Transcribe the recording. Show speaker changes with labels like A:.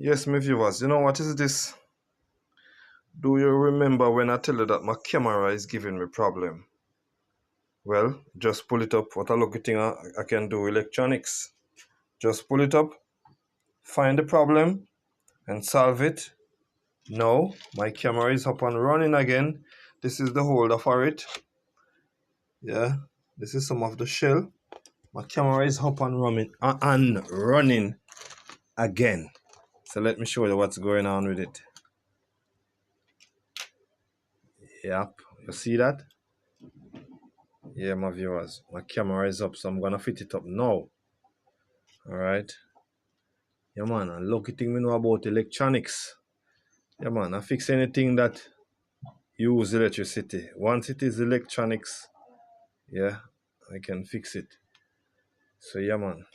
A: Yes, my viewers, you know what is this? Do you remember when I tell you that my camera is giving me problem? Well, just pull it up. What a lucky thing I can do electronics. Just pull it up, find the problem, and solve it. Now, my camera is up and running again. This is the holder for it. Yeah, this is some of the shell. My camera is up and running again. So let me show you what's going on with it. Yep, you see that? Yeah, my viewers, my camera is up, so I'm gonna fit it up now. All right. Yeah, man, and lucky thing we know about electronics. Yeah, man, I fix anything that use electricity. Once it is electronics, yeah, I can fix it. So yeah, man.